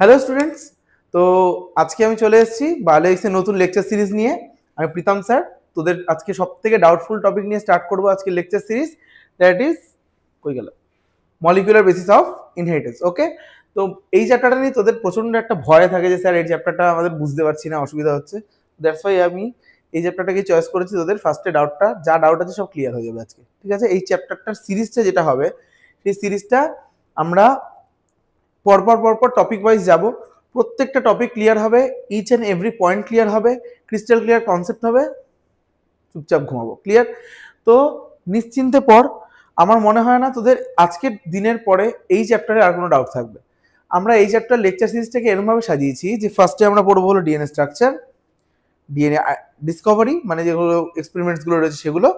Hello students, তো আজকে আমি চলে এসেছি বায়োলজিক্সের নতুন লেকচার সিরিজ নিয়ে। আমি প্রীতম স্যার তোদের আজকে সব থেকে ডাউটফুল টপিক নিয়ে স্টার্ট করবো আজকে লেকচার সিরিজ, দ্যাট ইজ কই গেল মলিকুলার বেসিস অফ ইনহেরিটেন্স। ওকে, তো এই চ্যাপ্টারটা নিয়ে তোদের প্রচন্ড একটা ভয় থাকে যে স্যার এই চ্যাপ্টারটা আমাদের বুঝতে পারছি না, অসুবিধা হচ্ছে। দ্যাটস ওয়াই আমি এই চ্যাপ্টারটাকে চয়েস করেছি। তোদের ফার্স্টে ডাউটটা যা ডাউট আছে সব ক্লিয়ার হয়ে যাবে আজকে, ঠিক আছে? এই চ্যাপ্টারটার সিরিজটা যেটা হবে, সেই সিরিজটা আমরা পরপর পরপর টপিক ওয়াইজ যাব। প্রত্যেকটা টপিক ক্লিয়ার হবে, each and every point clear হবে, ক্রিস্টাল ক্লিয়ার কনসেপ্ট হবে, চুপচাপ ঘুমাবো। ক্লিয়ার? তো নিশ্চিন্তে পড়। আমার মনে হয় না তোদের আজকের দিনের পরে এই চ্যাপ্টারে আর কোনো ডাউট থাকবে। আমরা এই চ্যাপ্টার লেকচার সিরিজটাকে এরকমভাবে সাজিয়েছি যে ফার্স্টে আমরা পড়বো হলো ডিএনএ স্ট্রাকচার, ডিএনএ ডিসকভারি, মানে যেগুলো এক্সপেরিমেন্টসগুলো রয়েছে সেগুলো।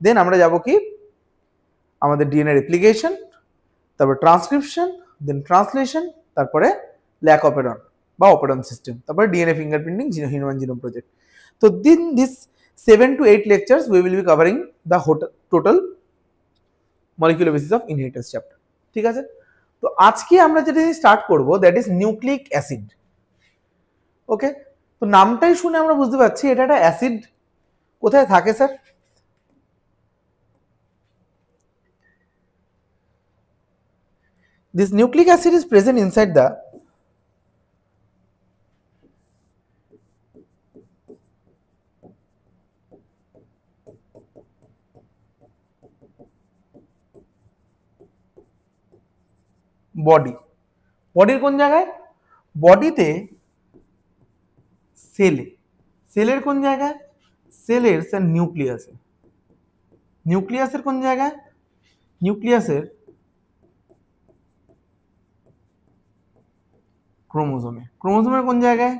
দেন আমরা যাব কি আমাদের ডিএনএ রেপ্লিকেশন, তারপর ট্রান্সক্রিপশন, দেন ট্রান্সলেশন, তারপরে ল্যাক অপেরন বা অপেরন সিস্টেম, তারপরে DNA fingerprinting, human genome project. তো দিন this 7 to 8 lectures we will be covering the total molecular basis of inheritance chapter, ঠিক আছে? তো আজকে আমরা যেটা স্টার্ট করব দ্যাট ইজ নিউক্লিক অ্যাসিড। ওকে, তো নামটাই শুনে আমরা বুঝতে পারছি এটা একটা অ্যাসিড। কোথায় থাকে sir? This nucleic acid is present inside the body. বডির কোন জায়গায়? বডিতে সেলে। সেলের কোন জায়গায়? সেলের স্যার নিউক্লিয়াসে। নিউক্লিয়াসের কোন জায়গায়? নিউক্লিয়াসের ক্রোমোজোমে। ক্রোমোজোমের কোন জায়গায়?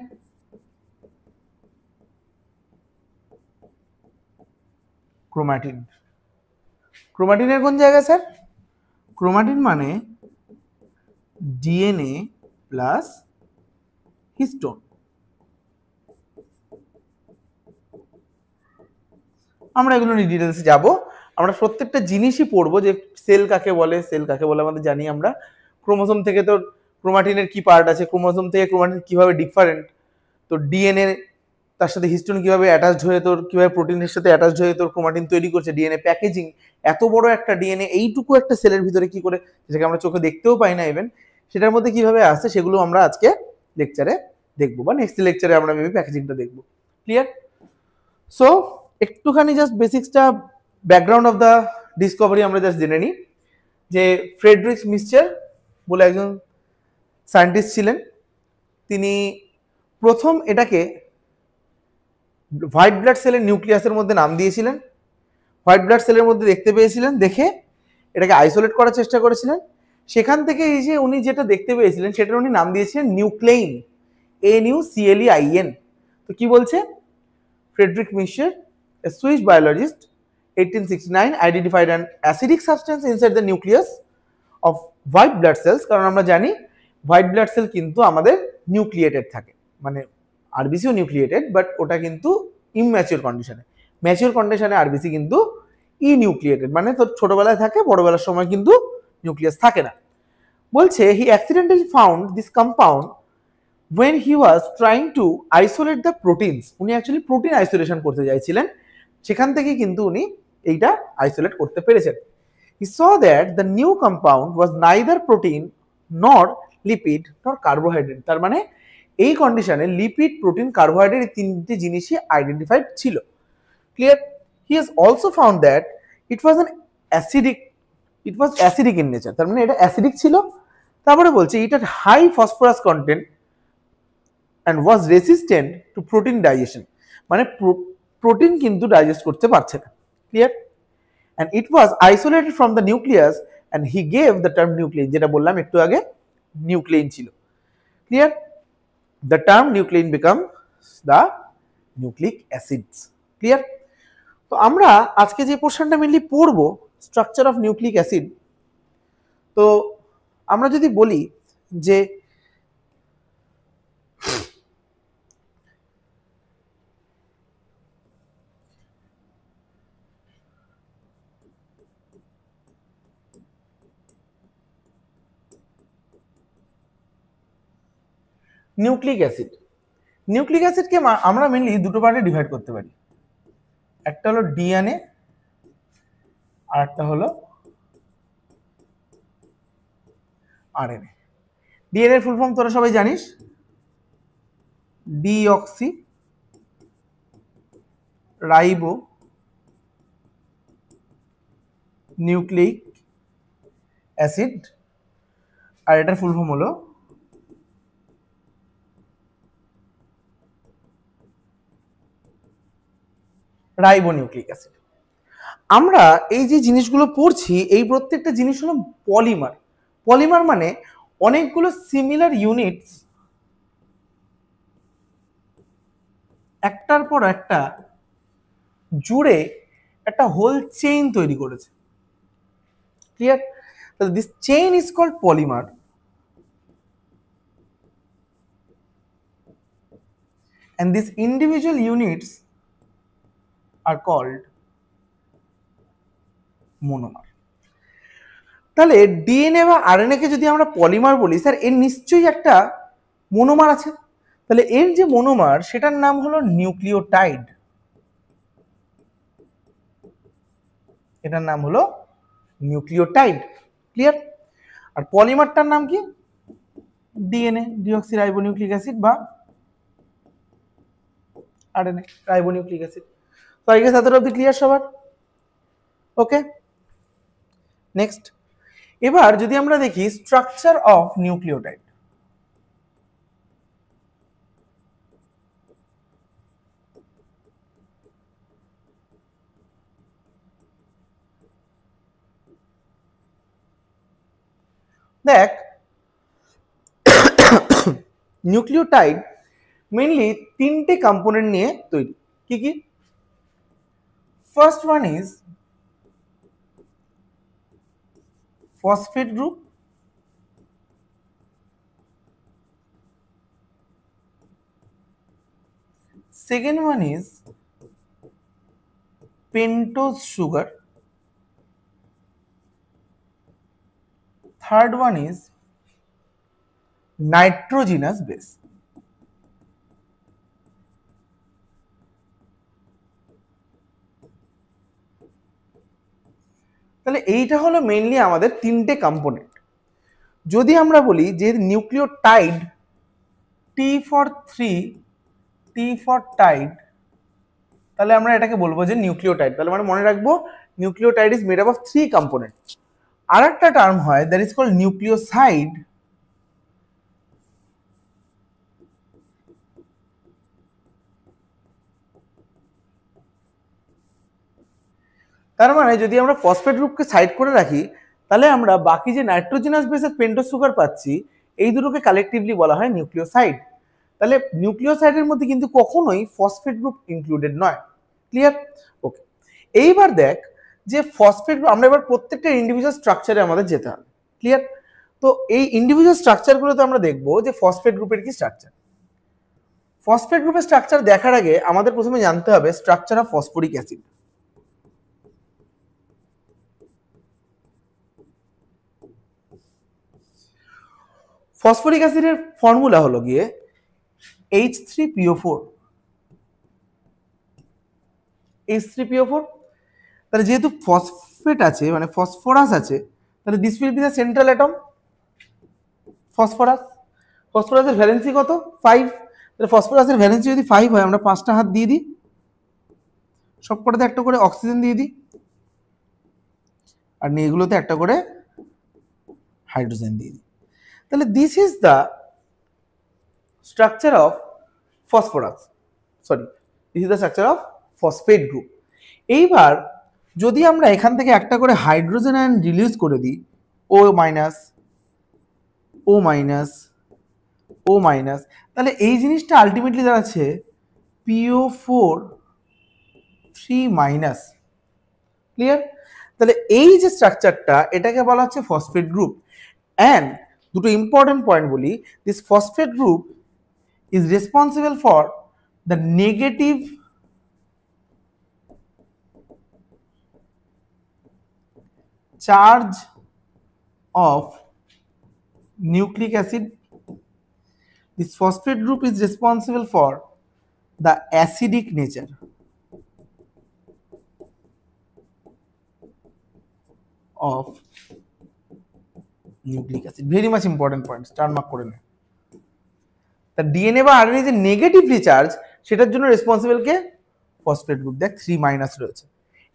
ক্রোমাটিন। ক্রোমাটিনের কোন জায়গায় স্যার? ক্রোমাটিন মানে ডিএনএ প্লাস হিস্টোন। আমরা এগুলো নিয়ে ডিটেলসে যাব। আমরা প্রত্যেকটা জিনিসই পড়বো যে সেল কাকে বলে, সেল কাকে বলে আমাদের জানি আমরা। ক্রোমোজোম থেকে তো ক্রোমাটিনের কি পার্ট আছে, ক্রোমোজোম থেকে ক্রোমাটিন কিভাবে ডিফারেন্ট, তো ডিএনএ তার সাথে হিস্টোন কিভাবে অ্যাটাচড হয়ে তোর কিভাবে প্রোটিনের সাথে অ্যাটাচড হয়ে তোর ক্রোমাটিন তৈরি করছে, ডিএনএ প্যাকেজিং, এত বড় একটা ডিএনএ এইটুকু একটা সেলের ভিতরে কি করে, যেটাকে আমরা চোখে দেখতেও পাই না ইভেন, সেটার মধ্যে কিভাবে আসে সেগুলো আমরা আজকে লেকচারে দেখবো, বা নেক্সট লেকচারে আমরা মেবি প্যাকেজিংটা দেখবো। ক্লিয়ার? সো একটুখানি জাস্ট বেসিক্সটা, ব্যাকগ্রাউন্ড অফ দ্য ডিসকভারি আমরা জাস্ট জেনে নিই। যে ফ্রেডরিক মিশ্চার বলে একজন সায়েন্টিস্ট ছিলেন, তিনি প্রথম এটাকে হোয়াইট ব্লাড সেলের নিউক্লিয়াসের মধ্যে নাম দিয়েছিলেন। হোয়াইট ব্লাড সেলের মধ্যে দেখতে পেয়েছিলেন, দেখে এটাকে আইসোলেট করার চেষ্টা করেছিলেন। সেখান থেকে এই যে উনি যেটা দেখতে পেয়েছিলেন সেটার উনি নাম দিয়েছিলেন নিউক্লেইন, NUCLEIN। তো কি বলছে? Friedrich Miescher, a Swiss biologist, 1869 identified an acidic substance inside the nucleus of white blood cells। কারণ আমরা জানি হোয়াইট ব্লাড সেল কিন্তু আমাদের নিউক্লিয়েটেড থাকে, মানে আরবিসিও নিউক্লিয়েটেড, বাট ওটা কিন্তু ইমম্যাচিওর কন্ডিশনে। ম্যাচিওর কন্ডিশনে আরবিসি কিন্তু ইনিউক্লিয়েটেড, মানে তোর ছোটবেলায় থাকে, বড়বেলার সময় কিন্তু নিউক্লিয়াস থাকে না। বলছে he accidentally found this compound when he was trying to isolate the proteins। উনি অ্যাকচুয়ালি প্রোটিন আইসোলেশন করতে চাইছিলেন, সেখান থেকে কিন্তু উনি এইটা আইসোলেট করতে পেরেছেন। He saw that the new compound was neither protein nor lipid nor carbohydrate। তার মানে এই কন্ডিশনে লিপিড, প্রোটিন, কার্বোহাইড্রেট এই তিনটি জিনিসই আইডেন্টিফাইড ছিল। Clear? He has also found that it was acidic in nature। তার মানে এটা অ্যাসিডিক ছিল। তারপরে বলছে it had high phosphorus content and was resistant to protein digestion। মানে প্রোটিন কিন্তু ডাইজেস্ট করতে পারছে না। Clear? and it was isolated from the nucleus and he gave the term nuclein, যেটা বললাম একটু আগে, নিউক্লেইন ছিল। Clear? the term nuclein becomes the nucleic acids। Clear? তো আমরা আজকে যে পোর্শনটা মেইনলি পড়বো স্ট্রাকচার অফ নিউক্লিক অ্যাসিড। তো আমরা যদি বলি যে নিউক্লিক অ্যাসিড। নিউক্লিক অ্যাসিডকে আমরা মেনলি দুটো পার্টে ডিভাইড করতে পারি, একটা হলো ডিএনএ আর একটা হলো আরএনএ। ডিএনএ এর ফুল ফর্ম তোরা সবাই জানিস, ডিঅক্সি রাইবো নিউক্লিক অ্যাসিড, আর এটার ফুল ফর্ম হলো রাইবোনিউক্লিক অ্যাসিড। আমরা এই যে জিনিসগুলো পড়ছি এই প্রত্যেকটা জিনিস হলো পলিমার। পলিমার মানে অনেকগুলো সিমিলার ইউনিটস একটার পর একটা জুড়ে একটা হোল চেইন তৈরি করেছে। Clear? So this chain is called polymer, and these individual units are called monomer. তাহলে ডিএনএ বা আরএনএ কে যদি আমরা পলিমার বলি, স্যার এর নিশ্চয়ই একটা মনোমার আছে। তাহলে এর যে মনোমার সেটার নাম হলো নিউক্লিওটাইড, এটার নাম হলো নিউক্লিওটাইড। ক্লিয়ার? আর পলিমারটার নাম কি? ডিএনএ, ডিঅক্সিরাইবোনিউক্লিক অ্যাসিড বা আরএনএ, রাইবোনিউক্লিক অ্যাসিড। তো আই গেস এতটা অবধি ক্লিয়ার সবার? ওকে, নেক্সট। এবার যদি আমরা দেখি স্ট্রাকচার অফ নিউক্লিওটাইড। দেখ, নিউক্লিওটাইড মেইনলি তিনটে কম্পোনেন্ট নিয়ে তৈরি। কি কি? First one is phosphate group, second one is pentose sugar, third one is nitrogenous base. তাহলে এইটা হলো মেইনলি আমাদের তিনটে কম্পোনেন্ট। যদি আমরা বলি যে nucleotide, T for three, T for tide, তাহলে আমরা এটাকে বলবো যে নিউক্লিওটাইড। তাহলে মানে মনে রাখবো nucleotide is made up of three component. আর একটা টার্ম হয় দ্যাট ইজ কল্ড নিউক্লিওসাইড, তার মানে যদি আমরা ফসফেট গ্রুপকে সাইড করে রাখি তাহলে আমরা বাকি যে নাইট্রোজেনাস বেসের পেন্টোজ সুগার পাচ্ছি এই দুটোকে কালেকটিভলি বলা হয় নিউক্লিওসাইড। তাহলে নিউক্লিওসাইডের মধ্যে কিন্তু কখনোই ফসফেট গ্রুপ ইনক্লুডেড নয়। ক্লিয়ার? ওকে, এইবার দেখ যে ফসফেট গ্রুপ, আমরা এবার প্রত্যেকটা ইন্ডিভিজুয়াল স্ট্রাকচারে আমাদের যেতে হবে। ক্লিয়ার? তো এই ইন্ডিভিজুয়াল স্ট্রাকচারগুলোতে আমরা দেখবো যে ফসফেট গ্রুপের কি স্ট্রাকচার। ফসফেট গ্রুপের স্ট্রাকচার দেখার আগে আমাদের প্রথমে জানতে হবে structure of phosphoric acid. Phosphoric অ্যাসিডের ফর্মুলা হলো গিয়ে H3PO4। H3PO4, তাহলে যেহেতু ফসফেট আছে মানে ফসফরাস আছে, তাহলে this will be the central atom phosphorus. ফসফরাসের ভ্যালেন্সি কত? 5। তাহলে ফসফরাসের ভ্যালেন্সি যদি 5 হয়, আমরা 5টা হাত দিয়ে দিই, সবকটাতে একটা করে অক্সিজেন দিয়ে দিই, আর এগুলোতে একটা করে হাইড্রোজেন দিয়ে দিই। তাহলে this is the structure of phosphorus, sorry this is the structure of phosphate group. এইবার যদি আমরা এখান থেকে একটা করে হাইড্রোজেন আয়ন রিলিজ করে দিই, ও মাইনাস, ও মাইনাস, ও মাইনাস, তাহলে এই জিনিসটা আলটিমেটলি দাঁড়াচ্ছে PO4 3 মাইনাস। ক্লিয়ার? তাহলে এই যে স্ট্রাকচারটা এটাকে বলা হচ্ছে ফসফেট গ্রুপ। অ্যান্ড দুটো ইম্পর্টেন্ট পয়েন্ট বলি, this phosphate group is responsible for the negative charge of nucleic acid. this phosphate group is responsible for the acidic nature of nucleic acid. Very much important point, star mark করে নে। তা DNA বা RNA যে negatively charge সেটার জন্য responsible কে? Phosphate group. দেখ 3 minus রয়েছে।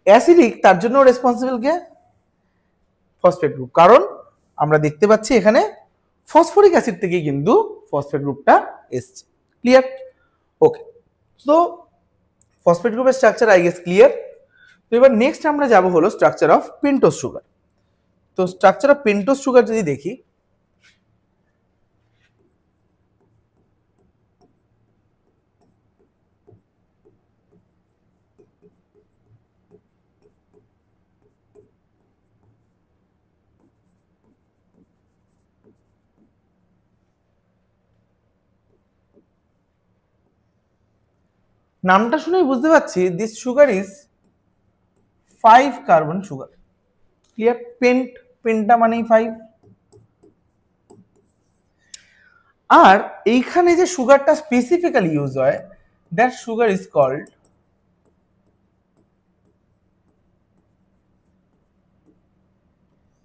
Acidic তার জন্য রেসপন্সিবল কে? ফসফেট গ্রুপ, কারণ আমরা দেখতে পাচ্ছি এখানে ফসফরিক অ্যাসিড থেকে কিন্তু ফসফেট গ্রুপটা এসছে। ক্লিয়ার? ওকে, তো ফসফেট গ্রুপের স্ট্রাকচার আই গেস ক্লিয়ার। তো এবার নেক্সট আমরা যাব হলো স্ট্রাকচার অফ পেন্টোজ সুগার। তো স্ট্রাকচার অফ পেন্টোজ সুগার যদি দেখি, নামটা শুনেই বুঝতে পারছি this sugar is 5 carbon sugar. Clear? Penta মানেই 5। আর এইখানে যে সুগারটা স্পেসিফিক্যালি ইউজ হয়, that sugar is called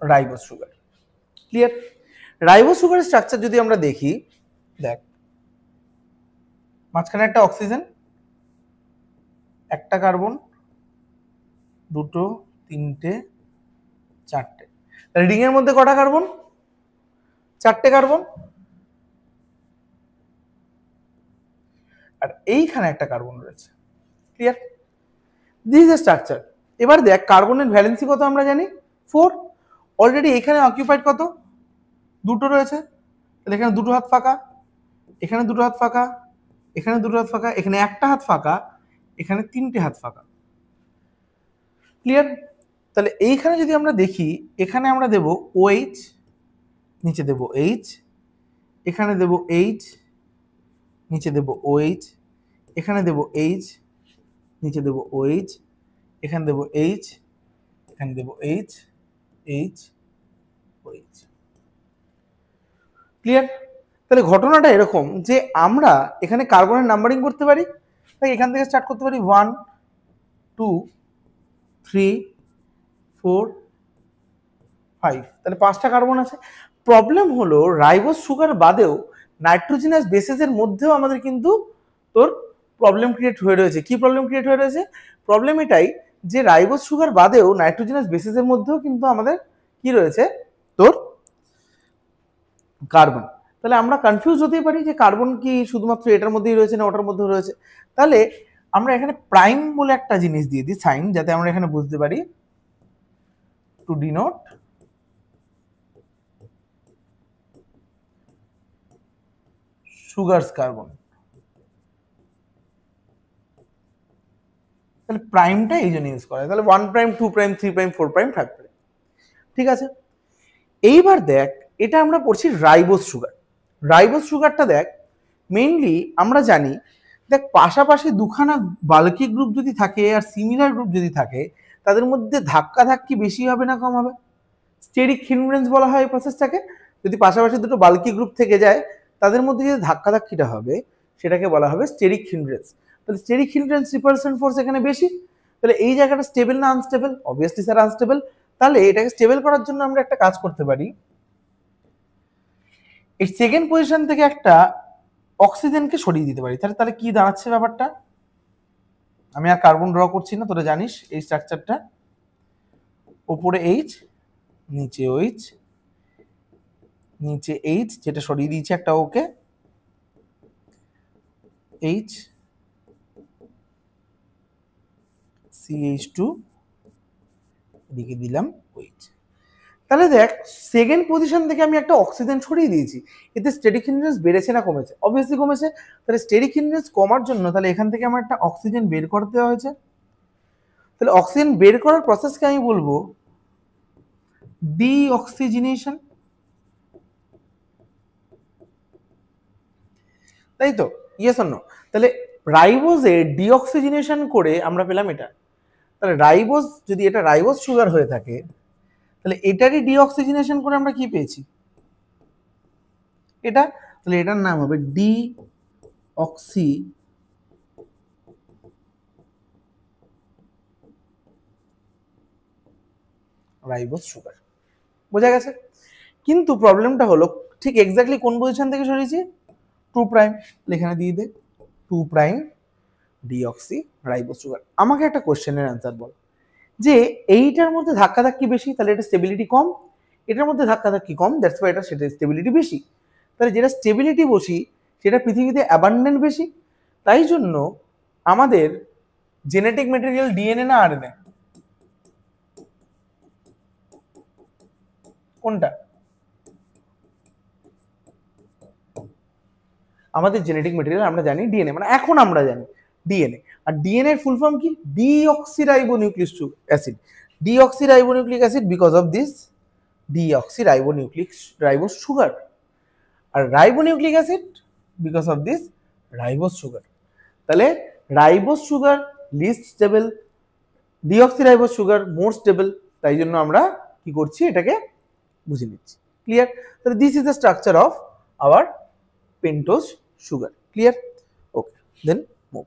ribose sugar. Clear? Ribose সুগারের স্ট্রাকচার যদি আমরা দেখি, দেখ মাঝখানে একটা অক্সিজেন, একটা কার্বন, দুটো, তিনটে, চারটে। রিং এর মধ্যে কটা কার্বন? 4টে কার্বন। আর এইখানে একটা কার্বন রয়েছে। ক্লিয়ার? This is structure. এবার দেখ কার্বনের ভ্যালেন্সি কত আমরা জানি? 4। অলরেডি এখানে অকিউপাইড কত? দুটো রয়েছে। তাহলে এখানে দুটো হাত ফাঁকা, এখানে দুটো হাত ফাঁকা, এখানে দুটো হাত ফাঁকা, এখানে একটা হাত ফাঁকা, এখানে 3টে হাত ফাঁকা। ক্লিয়ার? তাহলে এইখানে যদি আমরা দেখি, এখানে আমরা দেব OH, নিচে দেব H, এখানে দেব H, নিচে দেব OH, এখানে দেব H, নিচে দেব OH, এখানে দেব H, এখানে দেব H, H, OH। ক্লিয়ার? তাহলে ঘটনাটা এরকম যে আমরা এখানে কার্বনের নাম্বারিং করতে পারি। তাই এখান থেকে স্টার্ট করতে পারি 1 2 3 4 5। তাহলে 5টা কার্বন আছে। প্রবলেম হলো রাইবোজ সুগার বাদেও নাইট্রোজেনাস বেসেসের মধ্যেও আমাদের কিন্তু তোর প্রবলেম ক্রিয়েট হয়ে রয়েছে। কি প্রবলেম ক্রিয়েট হয়ে রয়েছে? প্রবলেম এটাই যে রাইবোজ সুগার বাদেও নাইট্রোজেনাস বেসেসের মধ্যেও কিন্তু আমাদের কি রয়েছে? তোর কার্বন। তাহলে আমরা কনফিউজ হতেই পারি যে কার্বন কি শুধুমাত্র এটার মধ্যেই রয়েছে না ওটার মধ্যেও রয়েছে। তাহলে আমরা এখানে প্রাইম বলে একটা জিনিস দিয়ে দিই সাইন, যাতে আমরা এখানে বুঝতে পারি টু ডিনোট সুগারস কার্বন। তাহলে প্রাইমটা এই জন্য ইউজ করা হয়। তাহলে 1 prime 2 prime 3 prime 4 prime 5 prime. ঠিক আছে? এইবার দেখ এটা আমরা পড়ছি রাইবোজ সুগার। রাইবোজ সুগারটা দেখ মেইনলি আমরা জানি, দেখ পাশাপাশি দুখানা বাল্কি গ্রুপ যদি থাকে আর সিমিলার গ্রুপ যদি থাকে, তাদের মধ্যে ধাক্কাধাক্কি বেশি হবে না কম হবে? স্টেরিক হিন্ড্রেন্স বলা হয় এই প্রসেসটাকে। যদি পাশাপাশি দুটো বাল্কি গ্রুপ থেকে যায়, তাদের মধ্যে যে ধাক্কাধাক্কিটা হবে সেটাকে বলা হবে স্টেরিক হিন্ড্রেন্স। তাহলে স্টেরিক হিন্ড্রেন্স রিপালশন ফোর্স এখানে বেশি। তাহলে এই জায়গাটা স্টেবল না আনস্টেবল? Obviously sir unstable. তাহলে এটাকে স্টেবল করার জন্য আমরা একটা কাজ করতে পারি, এই সেকেন্ড পজিশন থেকে একটা অক্সিজেনকে সরিয়ে দিতে পারি। তাহলে কি দাঁড়াচ্ছে ব্যাপারটা? আমি আর কার্বন ড্র করছি না, তোরা জানিস এই স্ট্রাকচারটা। উপরে H, নিচে OH, নিচে H, যেটা সরিয়ে দিয়েছে একটা ওকে, H CH2, এদিকে দিলাম OH। তাহলে দেখ সেকেন্ড পজিশন থেকে আমি একটা অক্সিজেন সরিয়ে দিয়েছি, এতে স্টেরিক হিন্ড্রেন্স বেড়েছে না কমেছে? অবভিয়াসলি কমেছে। তাহলে স্টেরিক হিন্ড্রেন্স কমার জন্য তাহলে এখান থেকে আমার একটা অক্সিজেন বের করতে দেওয়া হয়েছে। তাহলে অক্সিজেন বের করার প্রসেসকে আমি বলবো ডিঅক্সিজেনেশন। তাই তো? Yes or no? তাহলে রাইবোজে ডিঅক্সিজেনেশন করে আমরা পেলাম এটা। তাহলে রাইবোজ, যদি এটা রাইবোজ সুগার হয়ে থাকে, তাহলে এটারই ডিঅক্সিজেনেশন করে আমরা কি পেয়েছি? এটা। তাহলে এটার নাম হবে ডি অক্সি রাইবোজ সুগার। বোঝা গেছে? কিন্তু প্রবলেমটা হলো ঠিক এক্স্যাক্টলি কোন পজিশন থেকে সরিয়েছি? 2 প্রাইম। এখানে দিয়ে দে 2 প্রাইম ডিঅক্সি রাইবোজ সুগার। আমাকে একটা কোশ্চেনের অ্যান্সার বল, যে এইটার মধ্যে ধাক্কাধাক্কি বেশি, তাহলে এটা স্টেবিলিটি কম, এটার মধ্যে ধাক্কাধাক্কি কম, দ্যাটস ওয়াই এটা সেটা স্টেবিলিটি বেশি। তাহলে যেটা স্টেবিলিটি বেশি সেটা পৃথিবীতে অ্যাবান্ডেন্ট বেশি, তাই জন্য আমাদের জেনেটিক ম্যাটেরিয়াল ডিএনএ না আরএনএ, কোনটা? আমাদের জেনেটিক ম্যাটেরিয়াল আমরা জানি ডিএনএ, মানে এখন আমরা জানি ডিএনএ। আর ডিএনএ এর ফুল ফর্ম কি? Deoxyribonucleic acid. Deoxyribonucleic acid because of this deoxyribonucleic ribose sugar. আর ribonucleic acid because of this ribose sugar. তাহলে ribose sugar least stable, deoxyribose sugar more stable, তাই জন্য আমরা কি করছি এটাকে বুঝে নিচ্ছি। ক্লিয়ার? তাহলে this is the structure of our pentose sugar. Clear? Okay, then move.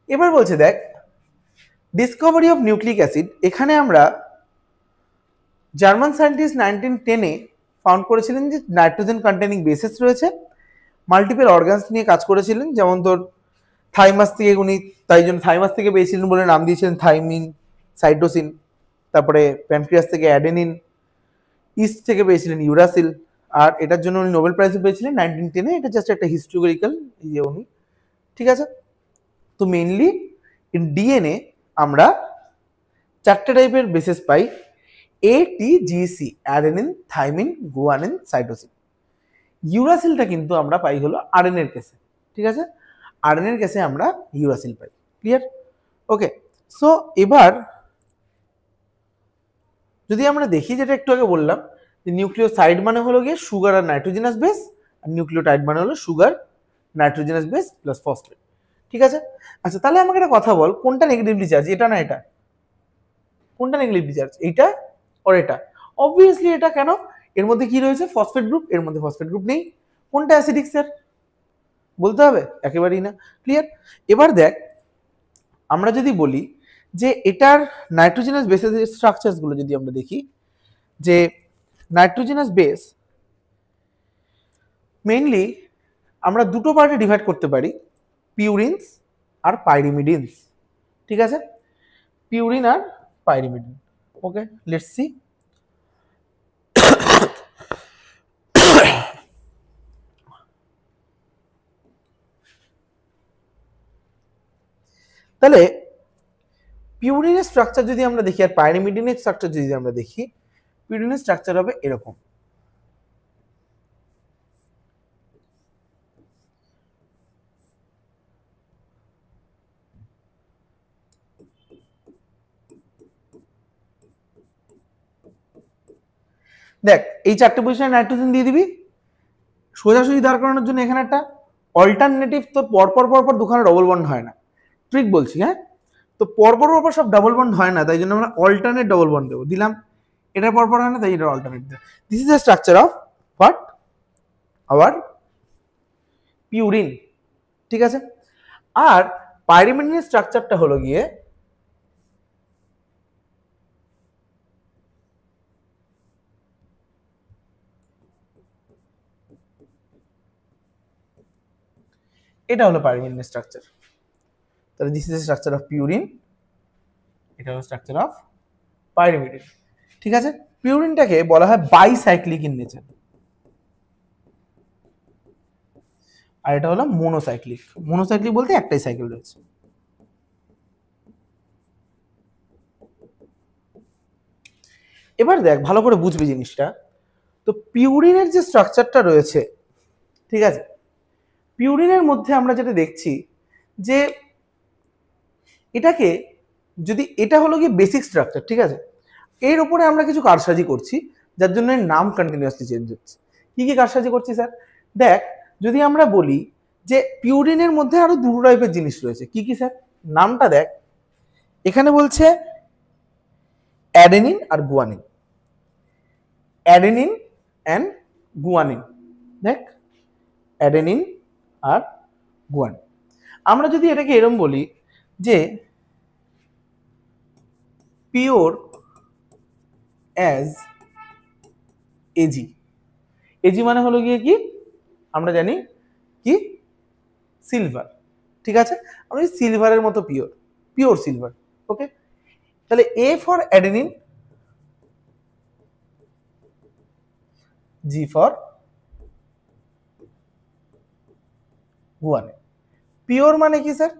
এবার বলছে দেখ ডিসকভারি অফ নিউক্লিক অ্যাসিড। এখানে আমরা জার্মান সায়েন্টিস্ট 1910-এ ফাউন্ড করেছিলেন যে নাইট্রোজেন কন্টেনিং বেসেস রয়েছে, মাল্টিপল অর্গানস নিয়ে কাজ করেছিলেন, যেমন তোর থাইমাস থেকে উনি, তাই জন্য থাইমাস থেকে পেয়েছিলেন বলে নাম দিয়েছিলেন থাইমিন, সাইটোসিন। তারপরে প্যানক্রিয়াস থেকে অ্যাডেনিন, ইস্ট থেকে পেয়েছিলেন ইউরাসিল, আর এটার জন্য উনি নোবেল প্রাইজও পেয়েছিলেন 1910-এ। এটা জাস্ট একটা হিস্টোরিক্যাল ইয়ে উনি, ঠিক আছে? তো মেইনলি ইন ডিএনএ আমরা 4টে টাইপের বেসেস পাই, ATGC, adenine, thymine, guanine, cytosine. ইউরাসিলটা কিন্তু আমরা পাই হলো আরএনএর কেসে, ঠিক আছে? আরএনএর কেসে আমরা ইউরাসিল পাই। ক্লিয়ার? ওকে, সো এবার যদি আমরা দেখি, যেটা একটু আগে বললাম যে নিউক্লিওসাইড মানে হলো গিয়ে সুগার আর নাইট্রোজেনাস বেস, আর নিউক্লিওটাইড মানে হলো sugar, nitrogenous base plus phosphate, ঠিক আছে? আচ্ছা, তাহলে আমাকে একটা কথা বল, কোনটা নেগেটিভলি চার্জ, এটা না এটা? কোনটা নেগেটিভলি চার্জ, এইটা আর এটা? অবভিয়াসলি এটা। কেন? এর মধ্যে কি রয়েছে? Phosphate group. এর মধ্যে ফসফেট গ্রুপ নেই। কোনটা অ্যাসিডিক স্যার? বলতে হবে? একেবারেই না। ক্লিয়ার? এবার দেখ, আমরা যদি বলি যে এটার নাইট্রোজেনাস বেসের স্ট্রাকচারস গুলো যদি আমরা দেখি, যে নাইট্রোজেনাস বেস মেইনলি আমরা দুটো পার্টে ডিভাইড করতে পারি, পিউরিনস আর পাইরিমিডিনস, ঠিক আছে? পিউরিন আর পাইরিমিডিন। Okay, let's see. তাহলে পিউরিনের স্ট্রাকচার যদি আমরা দেখি আর পাইরিমিডিনের স্ট্রাকচার যদি আমরা দেখি, পিউরিনের স্ট্রাকচার হবে এরকম। দেখ, এই 4টে পজিশনে নাইট্রোজেন দিয়ে দিবি, সোজাসুজি দাঁড় করানোর জন্য এখানে একটা অল্টারনেটিভ, তো পরপর পরপর দুখানে ডবল বন্ড হয় না, ট্রিক বলছি, হ্যাঁ? তো পরপর পরপর সব ডাবল বন্ড হয় না, তাই জন্য আমরা অল্টারনেট ডবল বন্ড দেবো। দিলাম, এটা পরপর হয় না, তাই এটা অল্টারনেট দেব। This is the structure of what? Our purine, ঠিক আছে? আর পাইরিমিডিনের স্ট্রাকচারটা হলো গিয়ে এটা হলো পাইরিমিডিনের স্ট্রাকচার। তাহলে this is the structure of purine, এটা হলো স্ট্রাকচার অফ পাইরিমিডিন, ঠিক আছে? পিউরিনটাকে বলা হয় বাইসাইক্লিক ইন নেচার, আর এটা হলো মোনোসাইক্লিক। মোনোসাইক্লিক বলতে একটাই সাইকেল রয়েছে। এবার দেখ, ভালো করে বুঝবি জিনিসটা। তো পিউরিনের যে স্ট্রাকচারটা রয়েছে, ঠিক আছে, পিউরিনের মধ্যে আমরা যেটা দেখছি যে এটাকে যদি, এটা হলো গিয়ে বেসিক স্ট্রাকচার, ঠিক আছে? এর উপরে আমরা কিছু কারসাজি করছি, যার জন্য এর নাম কন্টিনিউয়াসলি চেঞ্জ হচ্ছে। কি কি কারসাজি করছি স্যার? দেখ, যদি আমরা বলি যে পিউরিনের মধ্যে আরো দুটো টাইপের জিনিস রয়েছে, কি কি স্যার? নামটা দেখ, এখানে বলছে অ্যাডেনিন আর গুয়ানিন, অ্যাডেনিন অ্যান্ড গুয়ানিন, দেখ অ্যাডেনিন আর গুয়ানিন। আমরা যদি এটাকে এরকম বলি যে পিওর অ্যাজ এজি, এজি মানে হলো গিয়ে কি আমরা জানি কি সিলভার, ঠিক আছে, আমরা সিলভারের মতো পিওর, পিওর সিলভার, ওকে। তাহলে A for adenine, G for guanine. Pure মানে কি স্যার?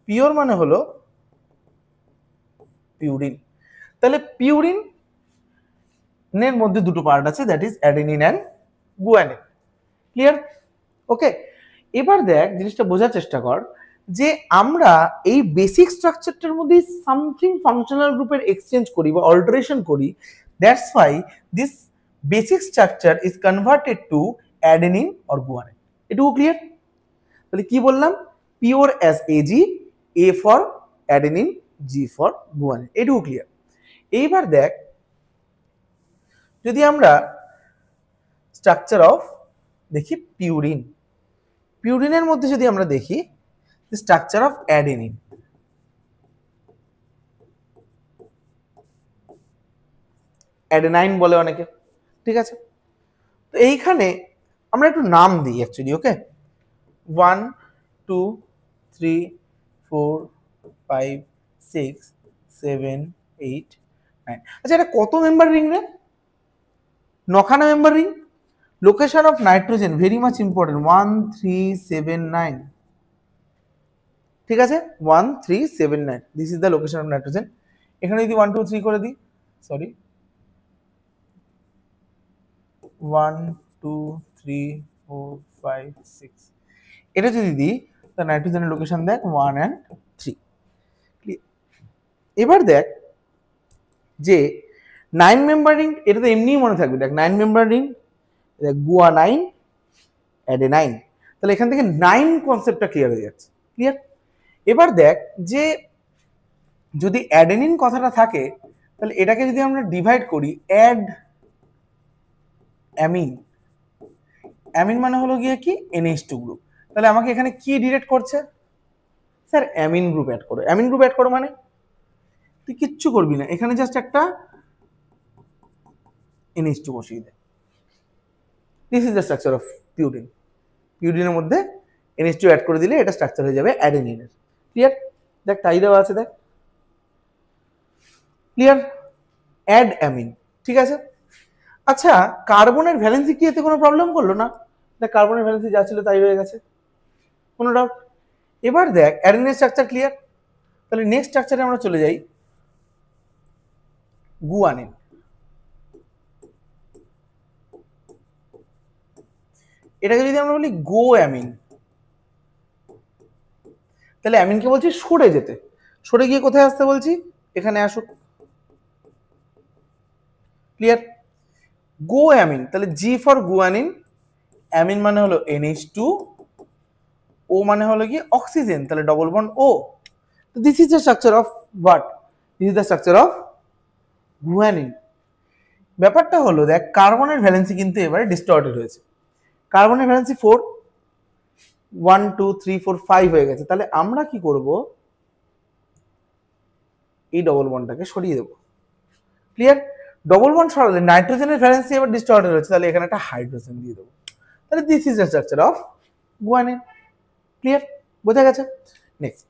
পিওর মানে হলো পিউরিন। তাহলে পিউরিন এর মধ্যে দুটো পার্ট আছে, that is adenine and guanine. Clear? Okay. এবার দেখ জিনিসটা বোঝার চেষ্টা কর যে আমরা এই বেসিক স্ট্রাকচারটার মধ্যে সামথিং ফাংশনাল গ্রুপের এক্সচেঞ্জ করি বা অল্টারেশন করি, that's why this basic structure is converted to adenine or guanine. এটুকু ক্লিয়ার? তাহলে কি বললাম? Pure as AG, A for adenine, G for guanine, এটুকু ক্লিয়ার। এইবার দেখ যদি আমরা স্ট্রাকচার অফ দেখি পিউরিন, পিউরিনের মধ্যে যদি আমরা দেখি স্ট্রাকচার অফ অ্যাডেনিন, অ্যাডেনাইন বলে অনেকে, ঠিক আছে। তো এইখানে আমরা একটু নাম দিই অ্যাকচুয়ালি, ওকে। 1 2 3 4 5 6 7 8 9। আচ্ছা এটা কত মেম্বার রিং রে? 9খানা member ring. Location of nitrogen very much important, 1 3 7 9, ঠিক আছে, 1 3 7 9, this is the location of nitrogen. এখানে যদি 1 2 3 করে দিই, সরি 1 2 3 4 5 6, এটা যদি দিই তাহলে নাইট্রোজেনের লোকেশন দেখ 1 and 3। এবার দেখ যে 9 মেম্বার রিং, এটা তো এমনিই মনে থাকবে, দেখ 9 মেম্বার রিং, গুয়ানাইন, অ্যাডেনাইন, তাহলে এখান থেকে 9 কনসেপ্টটা ক্লিয়ার হয়ে যাচ্ছে। ক্লিয়ার? এবার দেখ যে যদি অ্যাডেনিন কথাটা থাকে তাহলে এটাকে যদি আমরা ডিভাইড করি অ্যাড অ্যামিন, অ্যামিন মানে হলো গিয়ে কি NH2 গ্রুপ, তাহলে আমাকে এখানে কি ডিরেক্ট করছে? স্যার অ্যামিন গ্রুপ অ্যাড করো। অ্যামিন গ্রুপ অ্যাড করো মানে তুই কিচ্ছু করবি না, এখানে জাস্ট একটা NH2 বসিয়ে দে। This is the structure of purine. পিউরিনের মধ্যে NH2 অ্যাড করে দিলে এটা স্ট্রাকচার হয়ে যাবে অ্যাডেনিনের। ক্লিয়ার? দেখ টাই দেওয়া আছে, দেখ ক্লিয়ার? অ্যাড অ্যামিন, ঠিক আছে। আচ্ছা কার্বনের ভ্যালেন্সি কি এতে কোনো প্রবলেম করলো না? দেখ কার্বনের ভ্যালেন্সি যা ছিল তাই হয়ে গেছে, কোনো ডাউট? এবার দেখ অ্যাডেনিনের স্ট্রাকচার ক্লিয়ার। তাহলে নেক্সট স্ট্রাকচারে আমরা চলে যাই গুয়ানিন। এটাকে যদি আমরা বলি গো অ্যামিন, তাহলে অ্যামিনকে বলছি সরে যেতে, সরে গিয়ে কোথায় আসতে বলছি? এখানে আসুক। ক্লিয়ার? গো অ্যামিন, তাহলে জি ফর গুয়ানিন, অ্যামিন মানে হলো NH2, ও মানে হলো কি অক্সিজেন, তাহলে ডবল বন্ড ও। তো this is the structure of what? This is the structure of guanine. ব্যাপারটা হলো দেখ কার্বনের ভ্যালেন্সি কিন্তু এবারে ডিস্টর্টেড হয়েছে। কার্বনের ভ্যালেন্সি 4, 1 2 3 4 5 হয়ে গেছে, তাহলে আমরা কি করব? এই ডবল বন্ডটাকে সরিয়ে দেবো। ক্লিয়ার? ডবল বন্ড সরালে নাইট্রোজেনের ভ্যালেন্সি এবার ডিস্টর্টেড হচ্ছে, তাহলে এখানে একটা হাইড্রোজেন দিয়ে দেবো। তাহলে this is the structure of guanine. Clear? বোঝা গেছে? নেক্সট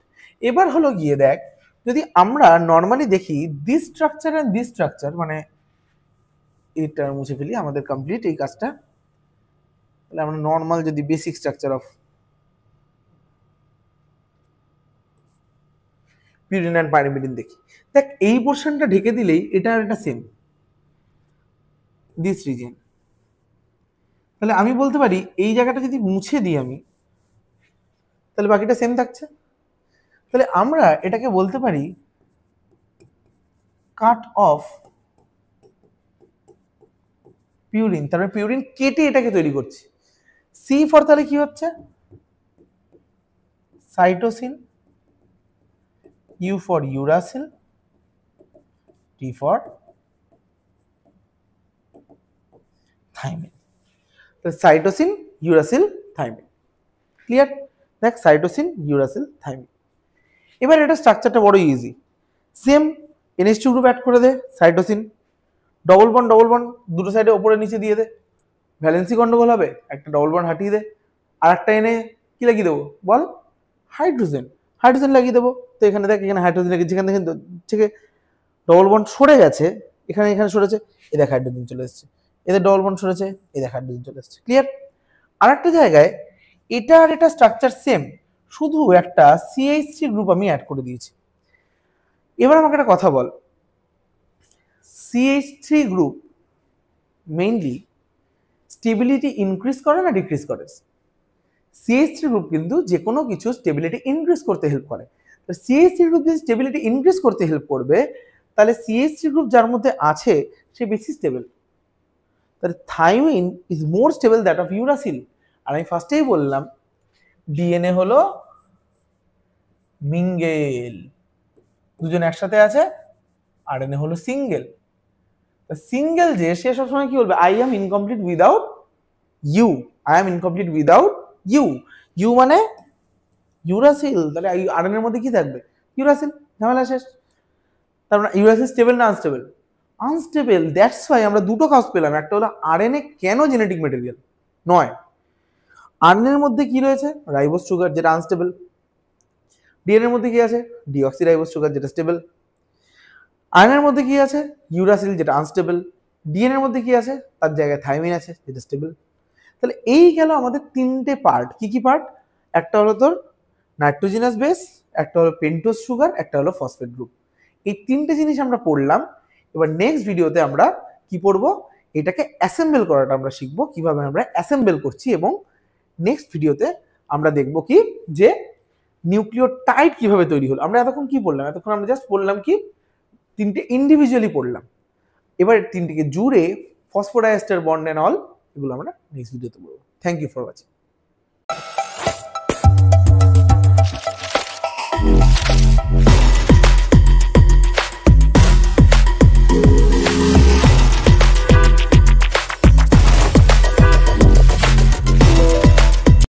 এবার হলো গিয়ে দেখ যদি আমরা নর্মালি দেখি this structure and this structure, মানে এটা মুছে ফেলি, আমাদের কমপ্লিট এই কাজটা। তাহলে আমরা নর্মাল যদি basic structure of purine and pyrimidine দেখি, দেখ এই পোর্শনটা ঢেকে দিলেই এটা আর এটা সেম, দিস রিজিয়ন। তাহলে আমি বলতে পারি এই জায়গাটা যদি মুছে দিই আমি, তাহলে বাকিটা সেম থাকছে। তাহলে আমরা এটাকে বলতে পারি কাট অফ পিউরিন, তারপরে পিউরিন কেটে এটাকে তৈরি করছি। সি ফর তাহলে কি হচ্ছে? Cytosine, U for uracil, T for thymine. Cytosine, uracil, thymine. Clear? দেখ সাইটোসিন, ইউরাসিল, থাইমিন। এবার এটা স্ট্রাকচারটা বড় easy. Same NH2 group add করে দে, সাইটোসিন, ডবল বন্ড দুটো সাইডে ওপরে নিচে দিয়ে দে, ভ্যালেন্সি গন্ডগোল হবে, একটা ডবল বন্ড হাঁটিয়ে দে, আর একটা এনে কি লাগিয়ে দেবো বল, হাইড্রোজেন লাগিয়ে দেবো। তো এখানে দেখ, এখানে হাইড্রোজেন লাগিয়ে, যেখান থেকে ডবল বন্ড সরে গেছে, এখানে সরেছে, এ দেখ হাইড্রোজেন চলে এসছে, এদের ডবল বন্ড সরেছে, এ দেখ হাইড্রোজেন চলে এসছে। ক্লিয়ার? আর একটা জায়গায় এটা আর এটা স্ট্রাকচার সেম, শুধু একটা CH3 গ্রুপ আমি অ্যাড করে দিয়েছি। এবার আমাকে একটা কথা বল, CH3 group mainly stability increase করে না ডিক্রিজ করে? CH3 গ্রুপ কিন্তু যে কোনো কিছু স্টেবিলিটি ইনক্রিজ করতে হেল্প করে। তো CH3 গ্রুপ যদি স্টেবিলিটি ইনক্রিজ করতে হেল্প করবে, তাহলে CH3 গ্রুপ যার মধ্যে আছে সে বেশি স্টেবল। তাহলে thymine is more stable that of uracil. আর আমি ফার্স্টেই বললাম ডিএনএ হলো মিঙ্গেল, দুজন একসাথে আছে, আরএনএ হলো সিঙ্গেল। সিঙ্গেল যে সে সবসময় কি বলবে, I am incomplete without you, I am incomplete without you. U মানে ইউরাসিল, তাহলে আরএনএ এর মধ্যে কি থাকবে, ইউরাসিল, ঝামেলা শেষ। তারপর ইউরাসিল স্টেবল না আনস্টেবল? আনস্টেবল। দ্যাটস ওয়াই আমরা দুটো কাজ পেলাম, একটা হলো আরএনএ কেন জেনেটিক মেটেরিয়াল নয়, আরএনএ এর মধ্যে কি রয়েছে, রাইবোজ সুগার যেটা আনস্টেবল, ডিএনএ এর মধ্যে কি আছে, ডিঅক্সিরাইবোজ সুগার যেটা স্টেবল, আরএনএ এর মধ্যে কি আছে, ইউরাসিল যেটা আনস্টেবল, ডিএনএ এর মধ্যে কি আছে, তার জায়গায় থাইমিন আছে যেটা স্টেবল। তাহলে এই গেল আমাদের তিনটে পার্ট। কি কি পার্ট? একটা হলো তোর নাইট্রোজেনাস বেস, একটা হলো পেন্টোজ সুগার, একটা হলো ফসফেট গ্রুপ। এই তিনটে জিনিস আমরা পড়লাম। এবার নেক্সট ভিডিওতে আমরা কি পড়বো, এটাকে অ্যাসেম্বল করাটা আমরা শিখবো, কিভাবে আমরা অ্যাসেম্বল করছি। এবং নেক্সট ভিডিওতে আমরা দেখবো কি যে নিউক্লিওটাইড কিভাবে তৈরি হলো। আমরা এতক্ষণ কি পড়লাম, এতক্ষণ আমরা জাস্ট পড়লাম কি তিনটে ইন্ডিভিজুয়ালি পড়লাম। এবার তিনটিকে জুড়ে ফসফোডাইএস্টার বন্ড এন্ড অল, এগুলো আমরা নেক্সট ভিডিওতে বলবো। Thank you for watching.